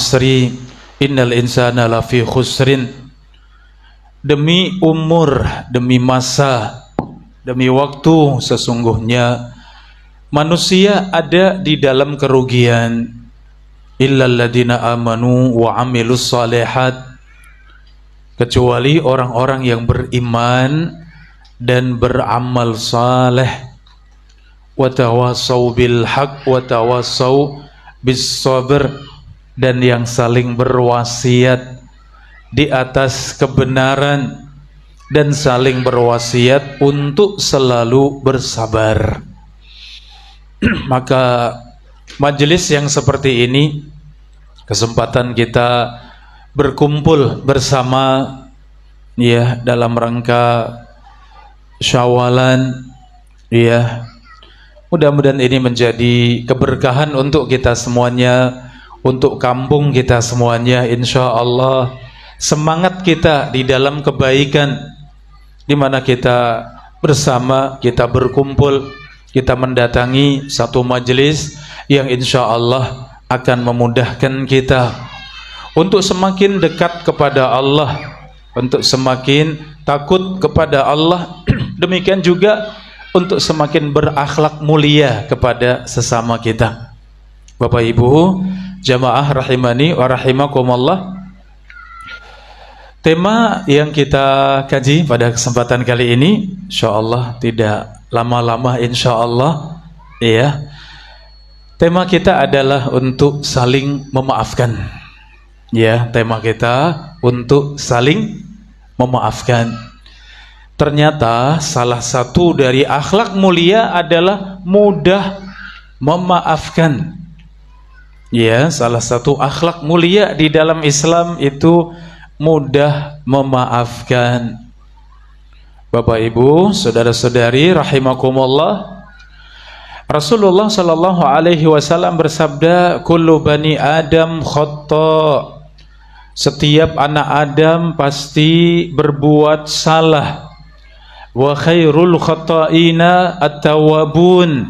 asri innal insana lafi khusrin. Demi umur, demi masa, demi waktu, sesungguhnya manusia ada di dalam kerugian. Illal ladzina amanu wa amilus shalihat, kecuali orang-orang yang beriman dan beramal saleh. Wa tawassaw bil haqq wa tawassaw bis sabr, dan yang saling berwasiat di atas kebenaran dan saling berwasiat untuk selalu bersabar. Maka majelis yang seperti ini, kesempatan kita berkumpul bersama ya dalam rangka Syawalan ya, mudah-mudahan ini menjadi keberkahan untuk kita semuanya, untuk kampung kita semuanya. Insya Allah semangat kita di dalam kebaikan, di mana kita bersama, kita berkumpul, kita mendatangi satu majelis yang insya Allah akan memudahkan kita untuk semakin dekat kepada Allah, untuk semakin takut kepada Allah, demikian juga untuk semakin berakhlak mulia kepada sesama kita. Bapak Ibu jamaah rahimani wa rahimakumullah, tema yang kita kaji pada kesempatan kali ini insyaallah tidak lama-lama insyaallah ya. Tema kita adalah untuk saling memaafkan. Ya, tema kita untuk saling memaafkan. Ternyata salah satu dari akhlak mulia adalah mudah memaafkan. Ya, salah satu akhlak mulia di dalam Islam itu mudah memaafkan. Bapak Ibu, saudara-saudari rahimakumullah, Rasulullah sallallahu alaihi wasallam bersabda, kullu bani Adam khata. Setiap anak Adam pasti berbuat salah. Wa khairul khata'ina at-tawwabun.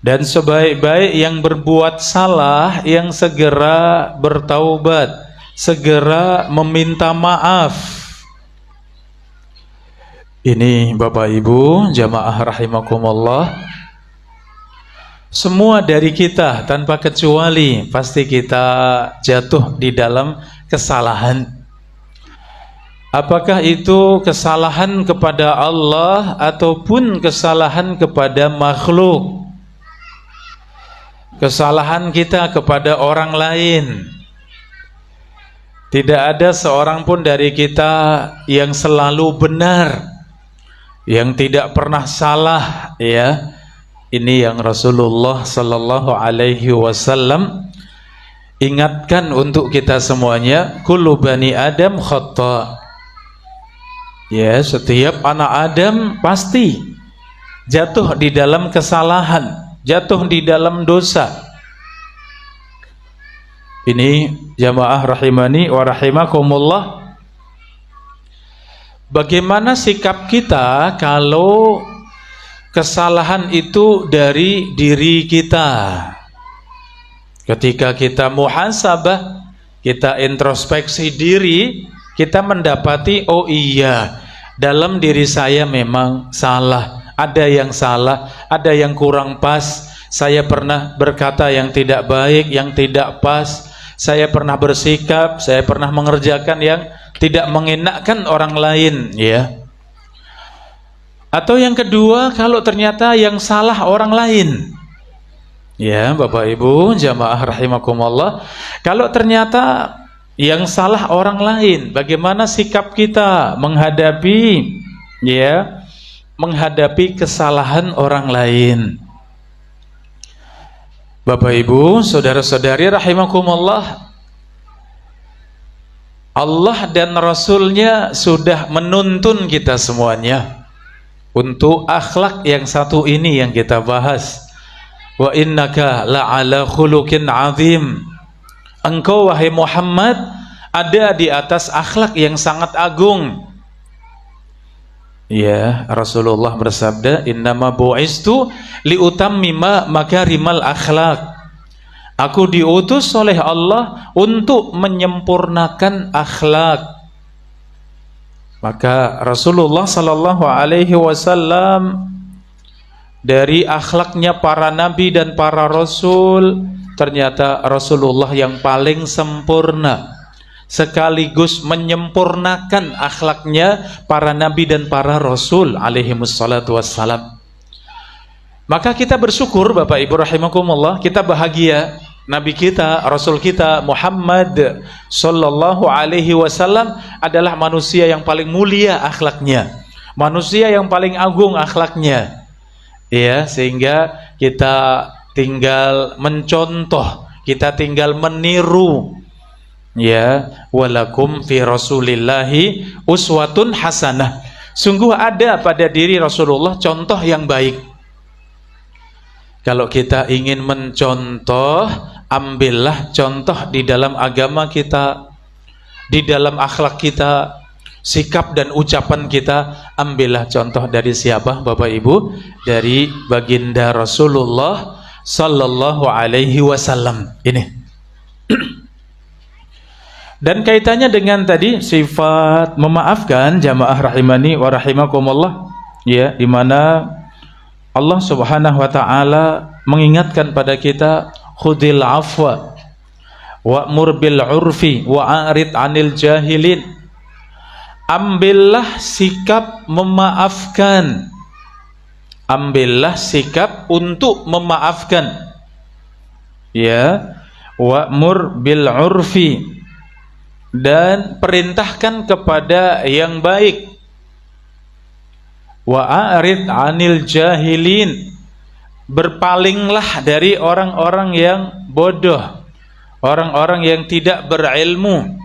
Dan sebaik-baik yang berbuat salah yang segera bertaubat, segera meminta maaf. Ini Bapak Ibu jamaah rahimakumullah, semua dari kita tanpa kecuali pasti kita jatuh di dalam kesalahan. Apakah itu kesalahan kepada Allah ataupun kesalahan kepada makhluk, kesalahan kita kepada orang lain. Tidak ada seorang pun dari kita yang selalu benar, yang tidak pernah salah ya. Ini yang Rasulullah sallallahu alaihi wasallam ingatkan untuk kita semuanya, kullu bani Adam khata. Ya, setiap anak Adam pasti jatuh di dalam kesalahan, jatuh di dalam dosa. Ini jamaah rahimani wa rahimakumullah, bagaimana sikap kita kalau kesalahan itu dari diri kita? Ketika kita muhasabah, kita introspeksi diri, kita mendapati, oh iya, dalam diri saya memang salah, ada yang salah, ada yang kurang pas. Saya pernah berkata yang tidak baik, yang tidak pas. Saya pernah bersikap, saya pernah mengerjakan yang tidak mengenakkan orang lain ya. Atau yang kedua, kalau ternyata yang salah orang lain. Ya, Bapak Ibu jamaah rahimakumullah, kalau ternyata yang salah orang lain, bagaimana sikap kita menghadapi ya, menghadapi kesalahan orang lain? Bapak Ibu, saudara-saudari rahimakumullah, Allah dan Rasulnya sudah menuntun kita semuanya untuk akhlak yang satu ini yang kita bahas. Wa innaka la'ala khuluqin azim. Engkau wahai Muhammad ada di atas akhlak yang sangat agung. Ya, Rasulullah bersabda, innama bu'istu liutammima makarimal akhlak. Aku diutus oleh Allah untuk menyempurnakan akhlak. Maka Rasulullah sallallahu alaihi wasallam, dari akhlaknya para nabi dan para rasul, ternyata Rasulullah yang paling sempurna, sekaligus menyempurnakan akhlaknya para nabi dan para rasul alaihi wassalatu wassalam. Maka kita bersyukur Bapak Ibu rahimakumullah, kita bahagia Nabi kita, Rasul kita Muhammad sallallahu alaihi wasallam adalah manusia yang paling mulia akhlaknya, manusia yang paling agung akhlaknya. Ya, sehingga kita tinggal mencontoh, kita tinggal meniru. Ya, walakum fi rasulillahi uswatun hasanah. Sungguh ada pada diri Rasulullah contoh yang baik. Kalau kita ingin mencontoh, ambillah contoh di dalam agama kita, di dalam akhlak kita, sikap dan ucapan kita. Ambillah contoh dari siapa Bapak Ibu? Dari baginda Rasulullah sallallahu alaihi wasallam ini. Dan kaitannya dengan tadi sifat memaafkan, jamaah rahimani wa rahimakumullah, ya, di mana Allah Subhanahu wa taala mengingatkan pada kita, khudil afwa wa'mur bil urfi wa'arid 'anil jahilin. Ambillah sikap memaafkan. Ambillah sikap untuk memaafkan. Ya, wa'mur bil urfi, dan perintahkan kepada yang baik. Wa'arid 'anil jahilin, berpalinglah dari orang-orang yang bodoh, orang-orang yang tidak berilmu.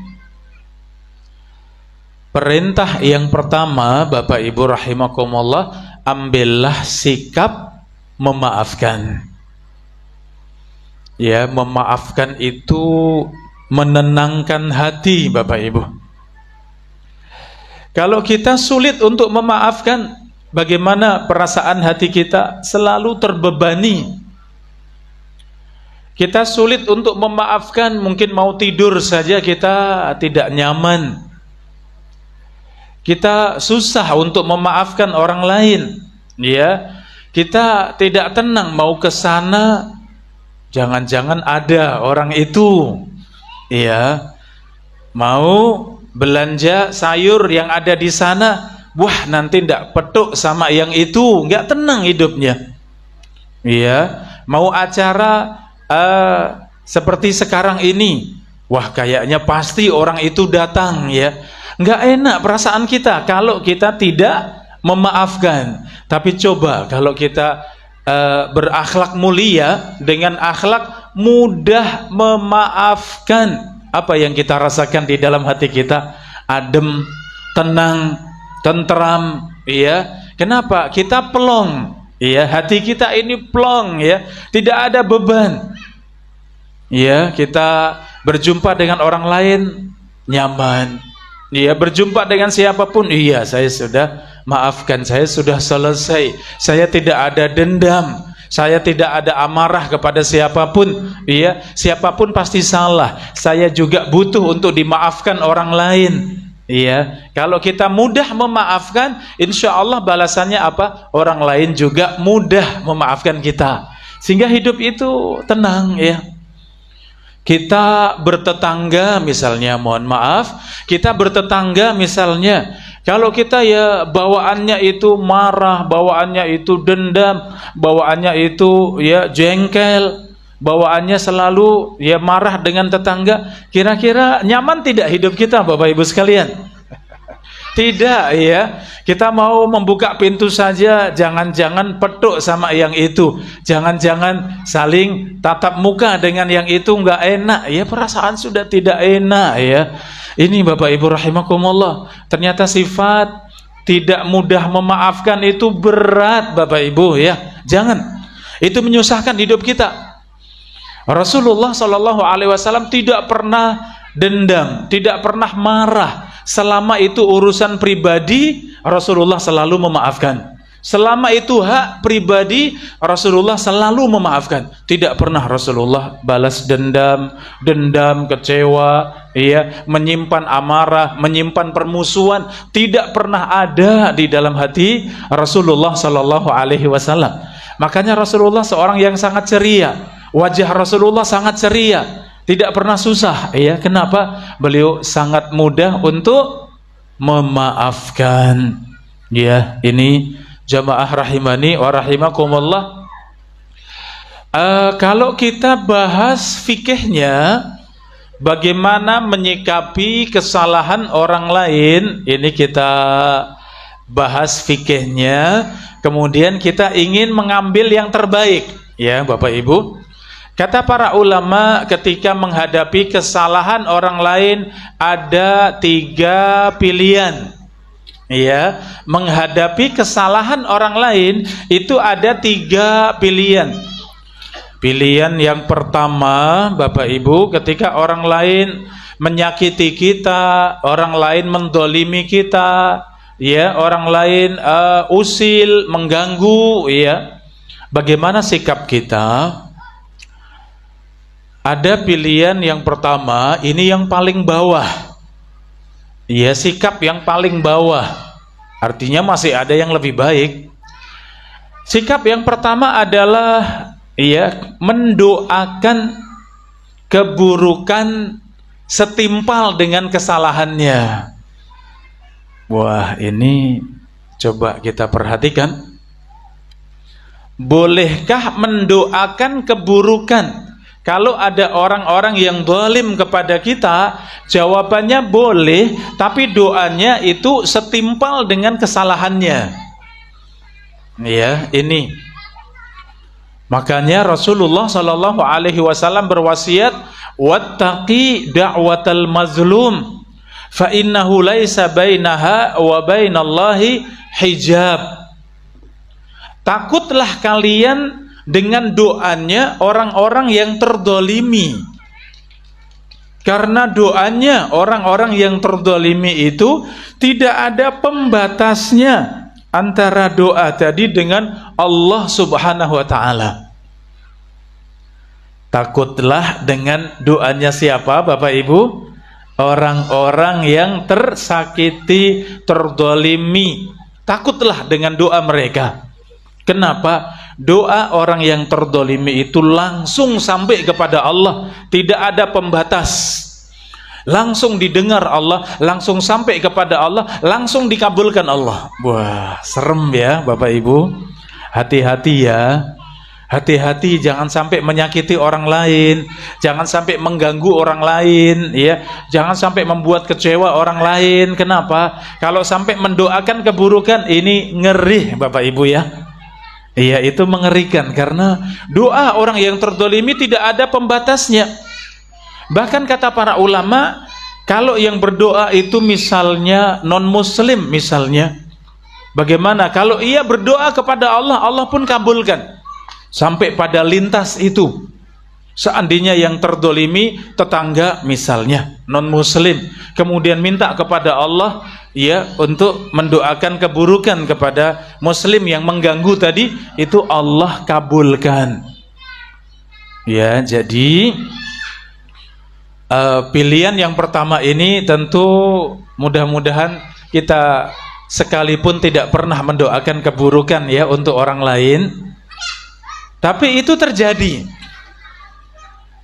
Perintah yang pertama Bapak Ibu rahimakumullah, ambillah sikap memaafkan. Ya, memaafkan itu menenangkan hati Bapak Ibu. Kalau kita sulit untuk memaafkan, bagaimana perasaan hati kita? Selalu terbebani. Kita sulit untuk memaafkan, mungkin mau tidur saja kita tidak nyaman. Kita susah untuk memaafkan orang lain. Ya, kita tidak tenang mau ke sana, jangan-jangan ada orang itu. Ya, mau belanja sayur yang ada di sana, wah nanti ndak petuk sama yang itu, nggak tenang hidupnya. Iya, mau acara seperti sekarang ini, wah kayaknya pasti orang itu datang, ya. Nggak enak perasaan kita kalau kita tidak memaafkan. Tapi coba kalau kita berakhlak mulia, dengan akhlak mudah memaafkan, apa yang kita rasakan di dalam hati kita? Adem, tenang, tentram, ya. Kenapa? Kita plong, ya. Hati kita ini plong, ya. Tidak ada beban, ya. Kita berjumpa dengan orang lain nyaman, ya. Berjumpa dengan siapapun, iya, saya sudah maafkan, saya sudah selesai, saya tidak ada dendam, saya tidak ada amarah kepada siapapun, ya. Siapapun pasti salah, saya juga butuh untuk dimaafkan orang lain, ya. Kalau kita mudah memaafkan, insya Allah balasannya apa? Orang lain juga mudah memaafkan kita, sehingga hidup itu tenang, ya. Kita bertetangga misalnya, mohon maaf, kita bertetangga misalnya, kalau kita ya bawaannya itu marah, bawaannya itu dendam, bawaannya itu ya jengkel, bawaannya selalu ya marah dengan tetangga, kira-kira nyaman tidak hidup kita Bapak Ibu sekalian? Tidak, ya. Kita mau membuka pintu saja, jangan-jangan petuk sama yang itu, jangan-jangan saling tatap muka dengan yang itu, nggak enak, ya. Perasaan sudah tidak enak, ya. Ini Bapak Ibu rahimakumullah, ternyata sifat tidak mudah memaafkan itu berat Bapak Ibu, ya. Jangan, itu menyusahkan hidup kita. Rasulullah Shallallahu Alaihi Wasallam tidak pernah dendam, tidak pernah marah. Selama itu urusan pribadi, Rasulullah selalu memaafkan. Selama itu hak pribadi, Rasulullah selalu memaafkan. Tidak pernah Rasulullah balas dendam, kecewa, ya, menyimpan amarah, menyimpan permusuhan. Tidak pernah ada di dalam hati Rasulullah sallallahu alaihi wasallam. Makanya Rasulullah seorang yang sangat ceria. Wajah Rasulullah sangat ceria, tidak pernah susah, ya. Kenapa? Beliau sangat mudah untuk memaafkan. Ya, ini jamaah rahimani wa rahimakumullah. Kalau kita bahas fikihnya, bagaimana menyikapi kesalahan orang lain, ini kita bahas fikihnya. Kemudian kita ingin mengambil yang terbaik, ya Bapak Ibu. Kata para ulama, ketika menghadapi kesalahan orang lain ada 3 pilihan. Ya, menghadapi kesalahan orang lain itu ada 3 pilihan. Pilihan yang pertama, Bapak Ibu, ketika orang lain menyakiti kita, orang lain mendolimi kita, ya, orang lain usil, mengganggu, ya, bagaimana sikap kita? Ada pilihan yang pertama, ini yang paling bawah. Ya, sikap yang paling bawah. Artinya masih ada yang lebih baik. Sikap yang pertama adalah, ya, mendoakan keburukan setimpal dengan kesalahannya. Wah, ini coba kita perhatikan. Bolehkah mendoakan keburukan? Kalau ada orang-orang yang zalim kepada kita, jawabannya boleh, tapi doanya itu setimpal dengan kesalahannya. Ya, ini. Makanya Rasulullah sallallahu alaihi wasallam berwasiat, "Wattaqi da'watal mazlum, fa innahu laisa bainaha wa bainallahi hijab." Takutlah kalian dengan doanya orang-orang yang terdolimi, karena doanya orang-orang yang terdolimi itu tidak ada pembatasnya antara doa tadi dengan Allah subhanahu wa ta'ala. Takutlah dengan doanya siapa Bapak Ibu? Orang-orang yang tersakiti, terdolimi. Takutlah dengan doa mereka. Kenapa? Doa orang yang terdolimi itu langsung sampai kepada Allah, tidak ada pembatas, langsung didengar Allah, langsung sampai kepada Allah, langsung dikabulkan Allah. Wah, serem ya Bapak Ibu. Hati-hati ya, hati-hati, jangan sampai menyakiti orang lain, jangan sampai mengganggu orang lain, ya, jangan sampai membuat kecewa orang lain. Kenapa? Kalau sampai mendoakan keburukan, ini ngeri Bapak Ibu ya. Iya, itu mengerikan, karena doa orang yang terdolimi tidak ada pembatasnya. Bahkan kata para ulama, kalau yang berdoa itu misalnya non-muslim misalnya, bagaimana kalau ia berdoa kepada Allah, Allah pun kabulkan. Sampai pada lintas itu, seandainya yang terdolimi tetangga misalnya non-muslim, kemudian minta kepada Allah, ya, untuk mendoakan keburukan kepada muslim yang mengganggu tadi, itu Allah kabulkan. Ya, jadi pilihan yang pertama ini tentu mudah-mudahan kita sekalipun tidak pernah mendoakan keburukan, ya, untuk orang lain, tapi itu terjadi.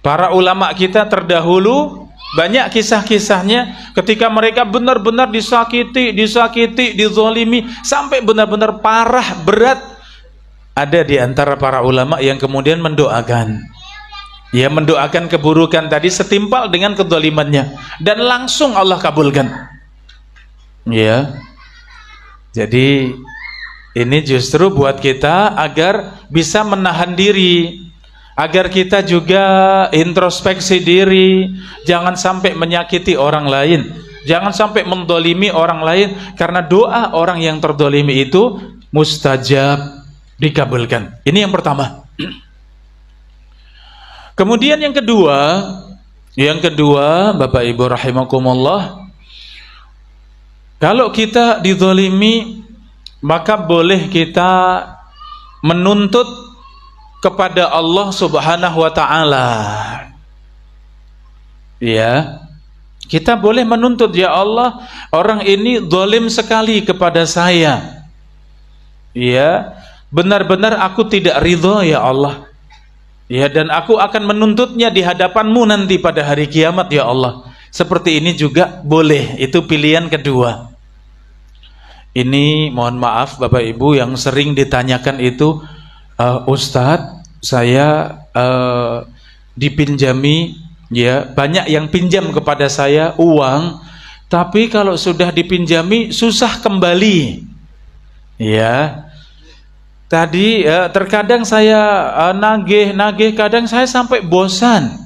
Para ulama kita terdahulu banyak kisah-kisahnya ketika mereka benar-benar disakiti, dizalimi sampai benar-benar parah, berat. Ada di antara para ulama yang kemudian mendoakan, ya, mendoakan keburukan tadi setimpal dengan kezalimannya, dan langsung Allah kabulkan. Ya. Jadi ini justru buat kita agar bisa menahan diri, agar kita juga introspeksi diri, jangan sampai menyakiti orang lain, jangan sampai mendolimi orang lain, karena doa orang yang terdolimi itu mustajab, dikabulkan. Ini yang pertama. Kemudian yang kedua Bapak Ibu rahimakumullah, kalau kita didolimi, maka boleh kita menuntut kepada Allah Subhanahu wa taala. Ya. Kita boleh menuntut, ya Allah, orang ini zalim sekali kepada saya. Ya, benar-benar aku tidak ridho, ya Allah. Ya, dan aku akan menuntutnya di hadapan-Mu nanti pada hari kiamat, ya Allah. Seperti ini juga boleh, itu pilihan kedua. Ini mohon maaf Bapak Ibu yang sering ditanyakan itu, Ustadz, saya dipinjami, ya, banyak yang pinjam kepada saya uang, tapi kalau sudah dipinjami susah kembali. Ya, tadi terkadang saya nagih, kadang saya sampai bosan.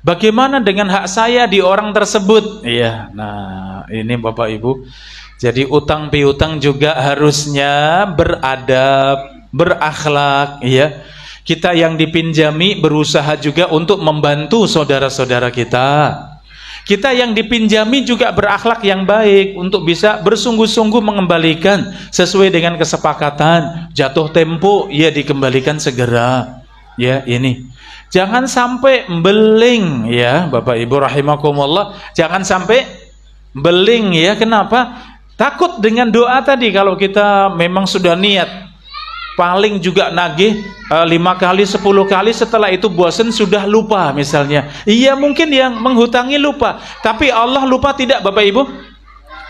Bagaimana dengan hak saya di orang tersebut? Ya, nah ini Bapak Ibu. Jadi utang piutang juga harusnya beradab, berakhlak, ya. Kita yang dipinjami berusaha juga untuk membantu saudara-saudara kita. Kita yang dipinjami juga berakhlak yang baik untuk bisa bersungguh-sungguh mengembalikan sesuai dengan kesepakatan. Jatuh tempo, ya dikembalikan segera. Ya, ini. Jangan sampai beling, ya Bapak Ibu rahimakumullah. Jangan sampai beling, ya. Kenapa? Takut dengan doa tadi. Kalau kita memang sudah niat paling juga nagih 5 kali 10 kali, setelah itu bosan sudah lupa misalnya. Iya, mungkin yang menghutangi lupa, tapi Allah lupa tidak Bapak Ibu?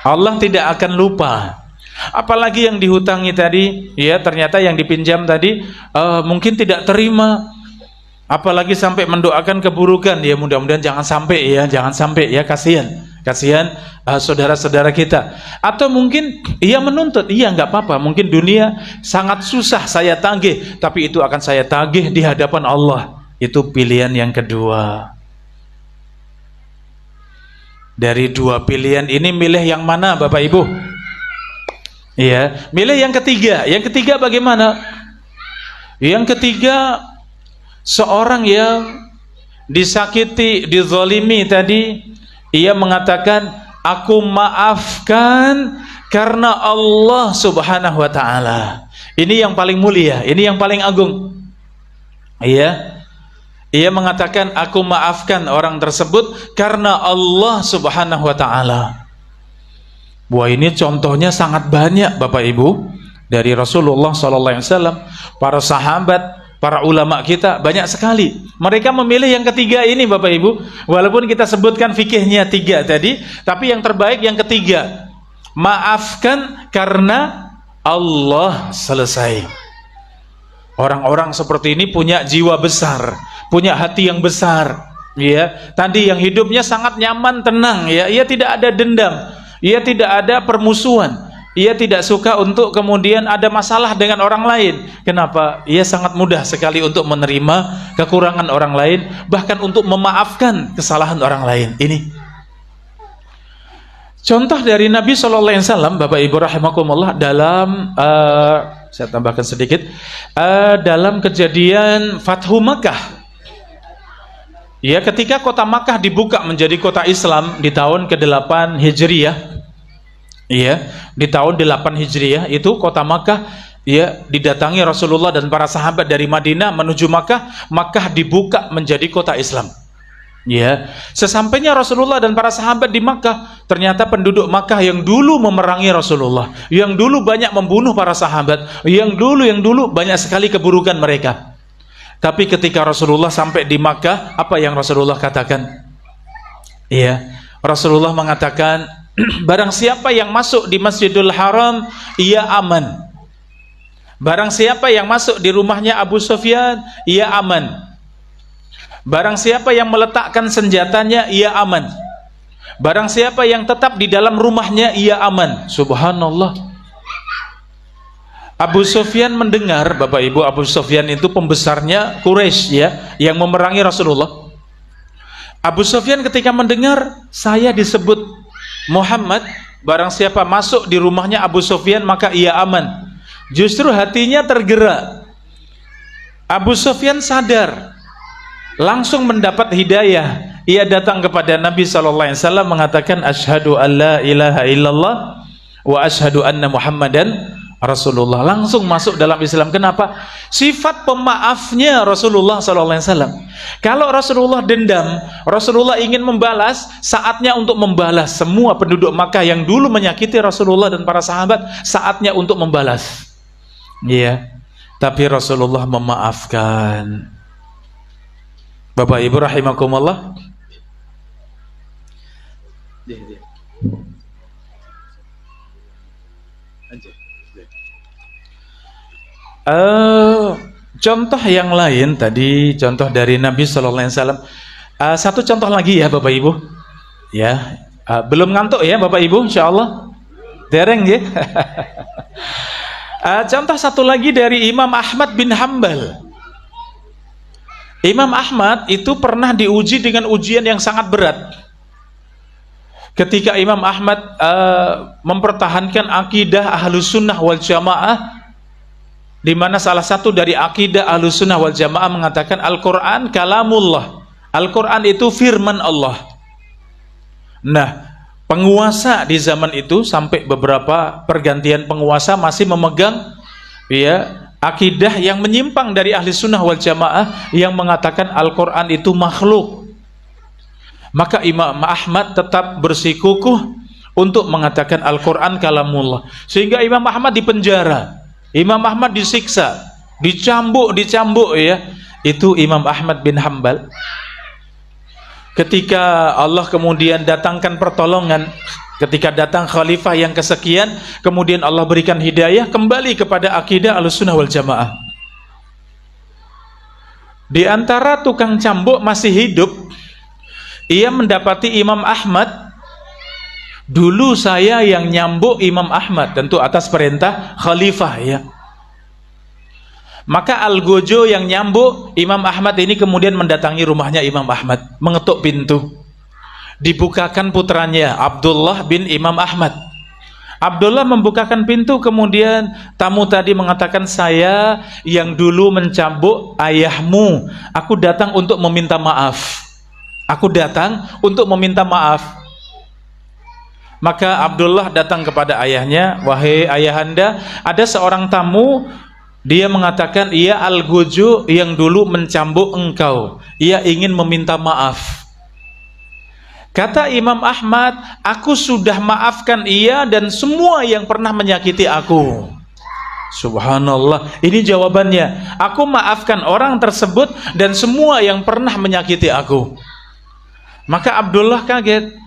Allah tidak akan lupa. Apalagi yang dihutangi tadi, ya ternyata yang dipinjam tadi mungkin tidak terima, apalagi sampai mendoakan keburukan. Ya mudah-mudahan jangan sampai, ya, kasihan saudara-saudara kita. Atau mungkin ia menuntut, iya nggak apa-apa, mungkin dunia sangat susah saya tagih, tapi itu akan saya tagih di hadapan Allah. Itu pilihan yang kedua. Dari dua pilihan ini milih yang mana Bapak Ibu? Iya, milih yang ketiga. Yang ketiga bagaimana? Yang ketiga, seorang yang disakiti, dizalimi tadi, ia mengatakan, aku maafkan karena Allah Subhanahu wa taala. Ini yang paling mulia, ini yang paling agung. Iya. Ia mengatakan, aku maafkan orang tersebut karena Allah Subhanahu wa taala. Wah, ini contohnya sangat banyak Bapak Ibu, dari Rasulullah SAW, para sahabat, para ulama kita banyak sekali. Mereka memilih yang ketiga ini Bapak Ibu. Walaupun kita sebutkan fikihnya 3 tadi, tapi yang terbaik yang ketiga. Maafkan karena Allah, selesai. Orang-orang seperti ini punya jiwa besar, punya hati yang besar. Ya, tadi yang hidupnya sangat nyaman, tenang. Ya, ia tidak ada dendam, ia tidak ada permusuhan. Ia tidak suka untuk kemudian ada masalah dengan orang lain. Kenapa? Ia sangat mudah sekali untuk menerima kekurangan orang lain, bahkan untuk memaafkan kesalahan orang lain. Ini contoh dari Nabi SAW, Bapak Ibu rahimakumullah, dalam saya tambahkan sedikit, dalam kejadian Fathu Makkah. Ya, ketika kota Makkah dibuka menjadi kota Islam di tahun ke-8 Hijriyah. Iya, di tahun 8 Hijriah itu kota Makkah, ya, didatangi Rasulullah dan para sahabat dari Madinah menuju Makkah. Makkah dibuka menjadi kota Islam. Ya, sesampainya Rasulullah dan para sahabat di Makkah, ternyata penduduk Makkah yang dulu memerangi Rasulullah, yang dulu banyak membunuh para sahabat, yang dulu banyak sekali keburukan mereka. Tapi ketika Rasulullah sampai di Makkah, apa yang Rasulullah katakan? Iya, Rasulullah mengatakan, barang siapa yang masuk di Masjidil Haram, ia aman. Barang siapa yang masuk di rumahnya Abu Sufyan, ia aman. Barang siapa yang meletakkan senjatanya, ia aman. Barang siapa yang tetap di dalam rumahnya, ia aman. Subhanallah. Abu Sufyan mendengar, Bapak Ibu, Abu Sufyan itu pembesarnya Quraisy, ya, yang memerangi Rasulullah. Abu Sufyan ketika mendengar, saya disebut Muhammad, barang siapa masuk di rumahnya Abu Sufyan maka ia aman. Justru hatinya tergerak. Abu Sufyan sadar, langsung mendapat hidayah. Ia datang kepada Nabi SAW mengatakan, asyhadu an la ilaha illallah wa asyhadu anna Muhammadan Rasulullah langsung masuk dalam Islam. Kenapa? Sifat pemaafnya Rasulullah SAW. Kalau Rasulullah dendam, Rasulullah ingin membalas, saatnya untuk membalas. Semua penduduk Makkah yang dulu menyakiti Rasulullah dan para sahabat, saatnya untuk membalas. Iya. Tapi Rasulullah memaafkan. Bapak Ibu rahimakumullah. Contoh yang lain tadi, contoh dari Nabi Sallallahu Alaihi Wasallam. Satu contoh lagi ya Bapak Ibu, ya belum ngantuk ya Bapak Ibu, Insya Allah dereng ya. Contoh satu lagi dari Imam Ahmad bin Hambal. Imam Ahmad itu pernah diuji dengan ujian yang sangat berat. Ketika Imam Ahmad mempertahankan akidah Ahlus Sunnah wal Jamaah, di mana salah satu dari akidah Ahlus Sunnah wal Jamaah mengatakan Al-Quran kalamullah, Al-Quran itu firman Allah. Nah, penguasa di zaman itu sampai beberapa pergantian penguasa masih memegang ya akidah yang menyimpang dari Ahli Sunnah wal Jamaah yang mengatakan Al-Quran itu makhluk. Maka Imam Ahmad tetap bersikukuh untuk mengatakan Al-Quran kalamullah, sehingga Imam Ahmad dipenjara. Imam Ahmad disiksa, dicambuk ya. Itu Imam Ahmad bin Hambal. Ketika Allah kemudian datangkan pertolongan, ketika datang khalifah yang kesekian, kemudian Allah berikan hidayah kembali kepada akidah Ahlussunnah wal Jamaah. Di antara tukang cambuk masih hidup, ia mendapati Imam Ahmad. Dulu saya yang nyambuk Imam Ahmad, tentu atas perintah khalifah ya. Maka Al-Gojo yang nyambuk Imam Ahmad ini kemudian mendatangi rumahnya Imam Ahmad, mengetuk pintu. Dibukakan putranya Abdullah bin Imam Ahmad. Abdullah membukakan pintu, kemudian tamu tadi mengatakan, saya yang dulu mencambuk ayahmu, aku datang untuk meminta maaf. Aku datang untuk meminta maaf. Maka Abdullah datang kepada ayahnya, wahai ayahanda, ada seorang tamu, dia mengatakan, ia Al-Gojo yang dulu mencambuk engkau, ia ingin meminta maaf. Kata Imam Ahmad, aku sudah maafkan ia dan semua yang pernah menyakiti aku. Subhanallah, ini jawabannya, aku maafkan orang tersebut dan semua yang pernah menyakiti aku. Maka Abdullah kaget.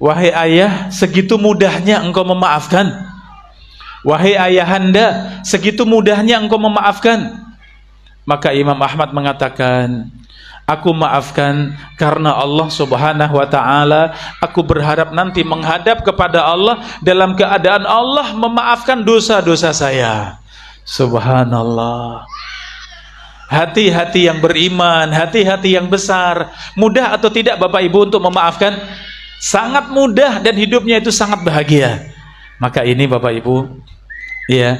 Wahai ayah, segitu mudahnya engkau memaafkan? Wahai ayahanda, segitu mudahnya engkau memaafkan? Maka Imam Ahmad mengatakan, aku maafkan karena Allah Subhanahu wa ta'ala, aku berharap nanti menghadap kepada Allah dalam keadaan Allah memaafkan dosa-dosa saya. Subhanallah. Hati-hati yang beriman, hati-hati yang besar. Mudah atau tidak Bapak Ibu untuk memaafkan? Sangat mudah, dan hidupnya itu sangat bahagia. Maka ini Bapak Ibu, ya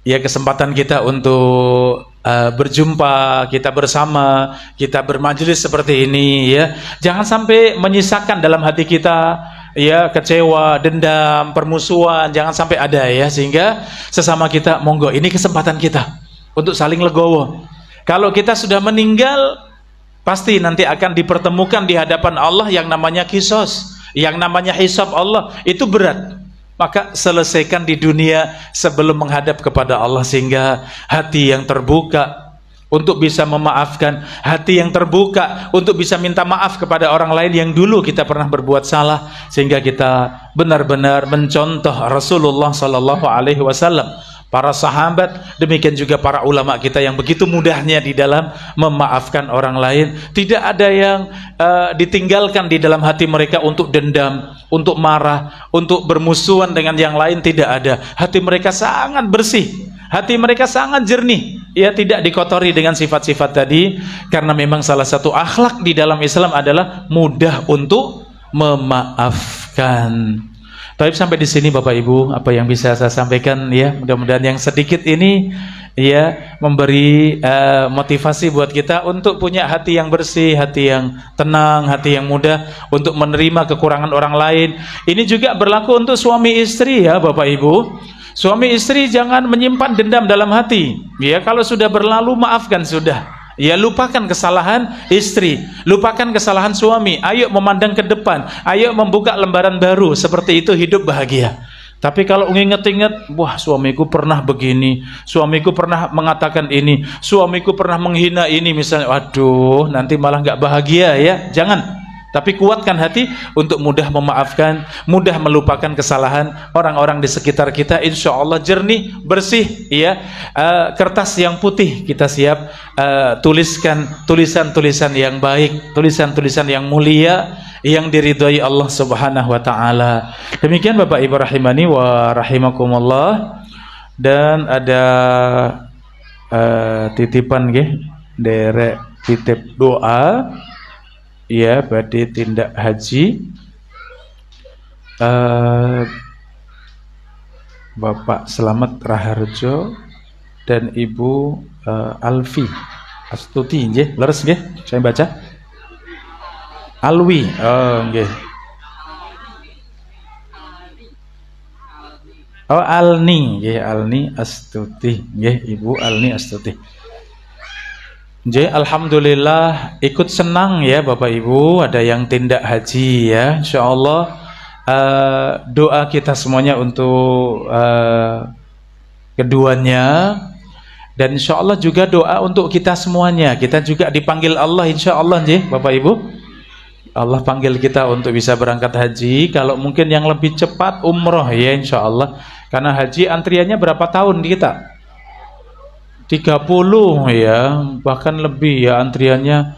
kesempatan kita untuk berjumpa, kita bersama, kita bermajelis seperti ini ya. Jangan sampai menyisakan dalam hati kita ya kecewa, dendam, permusuhan, jangan sampai ada ya, sehingga sesama kita monggo, ini kesempatan kita untuk saling legowo. Kalau kita sudah meninggal, pasti nanti akan dipertemukan di hadapan Allah yang namanya kisos, yang namanya hisab Allah, itu berat. Maka selesaikan di dunia sebelum menghadap kepada Allah, sehingga hati yang terbuka untuk bisa memaafkan, hati yang terbuka untuk bisa minta maaf kepada orang lain yang dulu kita pernah berbuat salah, sehingga kita benar-benar mencontoh Rasulullah Sallallahu Alaihi Wasallam, para sahabat, demikian juga para ulama kita yang begitu mudahnya di dalam memaafkan orang lain. Tidak ada yang ditinggalkan di dalam hati mereka untuk dendam, untuk marah, untuk bermusuhan dengan yang lain, tidak ada. Hati mereka sangat bersih, hati mereka sangat jernih, ya, tidak dikotori dengan sifat-sifat tadi, karena memang salah satu akhlak di dalam Islam adalah mudah untuk memaafkan. Baik, sampai di sini Bapak Ibu apa yang bisa saya sampaikan ya. Mudah-mudahan yang sedikit ini ya memberi motivasi buat kita untuk punya hati yang bersih, hati yang tenang, hati yang mudah untuk menerima kekurangan orang lain. Ini juga berlaku untuk suami istri ya Bapak Ibu. Suami istri jangan menyimpan dendam dalam hati. Ya, kalau sudah berlalu maafkan sudah. Ya, lupakan kesalahan istri, lupakan kesalahan suami. Ayo memandang ke depan, ayo membuka lembaran baru. Seperti itu hidup bahagia. Tapi kalau nginget-inget, wah suamiku pernah begini, suamiku pernah mengatakan ini, suamiku pernah menghina ini misalnya, waduh nanti malah nggak bahagia ya. Jangan. Tapi kuatkan hati untuk mudah memaafkan, mudah melupakan kesalahan orang-orang di sekitar kita. Insya Allah jernih, bersih, ya. Kertas yang putih kita siap tuliskan tulisan-tulisan yang baik, tulisan-tulisan yang mulia, yang diridhai Allah Subhanahu wa taala. Demikian Bapak Ibu rahimani wa rahimakumullah. Dan ada titipan nggih, derek titip doa. Ya, badhe tindak haji. Bapak Slamet Raharjo dan Ibu Alfi Astuti nggih, leres nggih? Saya baca. Alwi. Oh, nggih. Oh, Alni, nggih, Alni Astuti, nggih, Ibu Alni Astuti. Jadi alhamdulillah ikut senang ya Bapak Ibu, ada yang tindak haji ya. Insyaallah doa kita semuanya untuk keduanya, dan insyaallah juga doa untuk kita semuanya. Kita juga dipanggil Allah insyaallah nggih Bapak Ibu. Allah panggil kita untuk bisa berangkat haji. Kalau mungkin yang lebih cepat umroh ya insyaallah. Karena haji antriannya berapa tahun kita? 30 ya, bahkan lebih ya, antriannya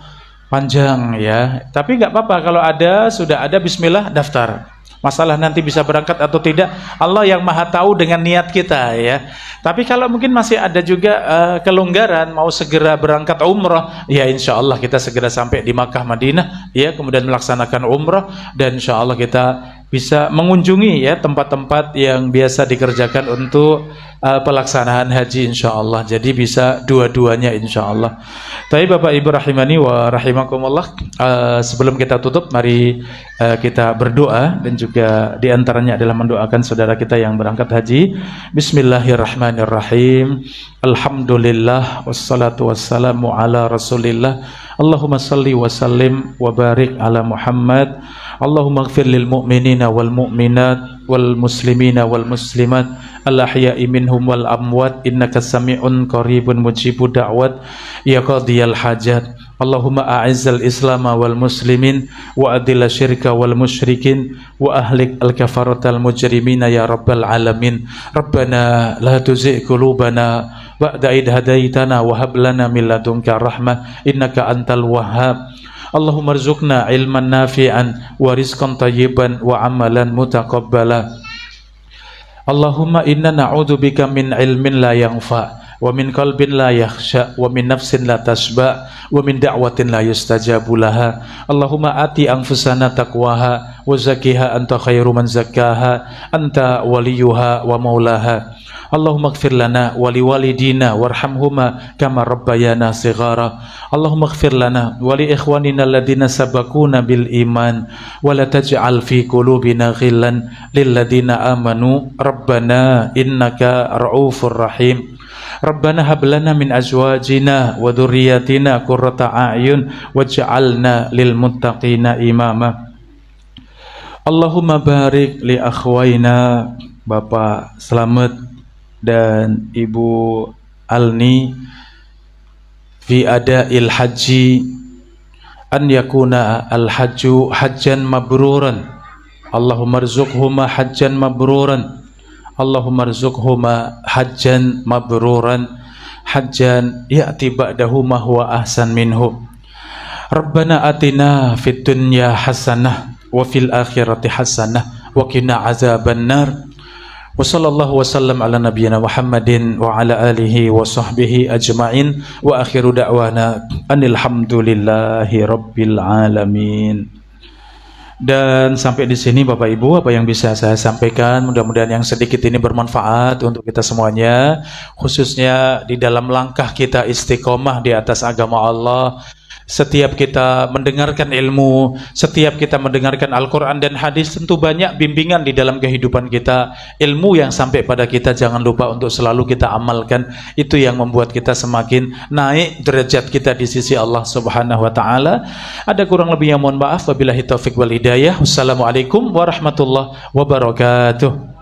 panjang ya. Tapi nggak apa-apa, kalau sudah ada bismillah daftar. Masalah nanti bisa berangkat atau tidak, Allah yang maha tahu dengan niat kita ya. Tapi kalau mungkin masih ada juga kelonggaran, mau segera berangkat umroh, ya insya Allah kita segera sampai di Makkah Madinah ya, kemudian melaksanakan umroh, dan insya Allah kita bisa mengunjungi ya tempat-tempat yang biasa dikerjakan untuk pelaksanaan haji insyaallah. Jadi bisa dua-duanya insyaallah. Tapi Bapak Ibu rahimani wa rahimakumullah, sebelum kita tutup mari kita berdoa, dan juga diantaranya adalah mendoakan saudara kita yang berangkat haji. Bismillahirrahmanirrahim. Alhamdulillah wassalatu wassalamu ala Rasulillah. Allahumma salli wa sallim wa barik ala Muhammad. Allahumma ighfir lil mu'minina wal mu'minat wal muslimina wal muslimat al ahya'i minhum wal amwat innaka sami'un qaribun mujibud da'wat ya qadiyal hajat. Allahumma a'izzal islama wal muslimin wa adilla syirka wal musyrikin wa ahlik al kafaratal mujrimina ya rabbal alamin. Rabbana la tuzigh qulubana ba'da idh hadaitana wa hab lana min ladunka rahmah innaka antal wahhab. Allahumma rzuqna ilman nafi'an wa rizqan tayyiban wa amalan mutaqabbala. Allahumma inna na'udzubika min ilmin la yanfa' wa min qalbin la yakhsha wa min nafsin la tasba' wa min da'watin la yustajabu laha. Allahumma ati anfusana taqwaha wa zakkiha anta khairu man zakkaha anta waliyuha wa maulaha. Allahumma ighfir lana wa liwalidina warhamhuma kama rabbayana shighara. Allahumma ighfir lana wa li ikhwanina alladhina sabaquna bil iman wa la taj'al fi qulubina ghillan lil ladzina amanu rabbana innaka ra'ufur rahim. Rabbana hab lana min azwajina wa dhurriyyatina qurrata a'yun waj'alna lil muttaqina imama. Allahumma barik li akhwaina Bapak Slamet dan Ibu Alni fi ada'il haji, an yakuna al hajju hajjan mabruran. Allahumma rzuqhuma hajjan mabruran. Allahumma rzuqhuma hajjan mabruran, hajjan ya'ti ba'dahu ma huwa ahsan minhu. Rabbana atina fid dunya hasanah wa fil akhirati hasanah wa qina azaban nar. Wa sallallahu wasallam ala nabiyyina Muhammadin wa ala alihi wa sahbihi ajma'in wa akhiru da'wana anil hamdulillahi rabbil alamin. Dan sampai di sini Bapak Ibu apa yang bisa saya sampaikan, mudah-mudahan yang sedikit ini bermanfaat untuk kita semuanya, khususnya di dalam langkah kita istiqomah di atas agama Allah, Setiap kita mendengarkan ilmu, setiap kita mendengarkan Al-Quran dan hadis, tentu banyak bimbingan di dalam kehidupan kita. Ilmu yang sampai pada kita jangan lupa untuk selalu kita amalkan. Itu yang membuat kita semakin naik derajat kita di sisi Allah Subhanahu wa Ta'ala. Ada kurang lebihnya mohon maaf. Wabillahi taufiq wal hidayah. Wassalamualaikum warahmatullahi wabarakatuh.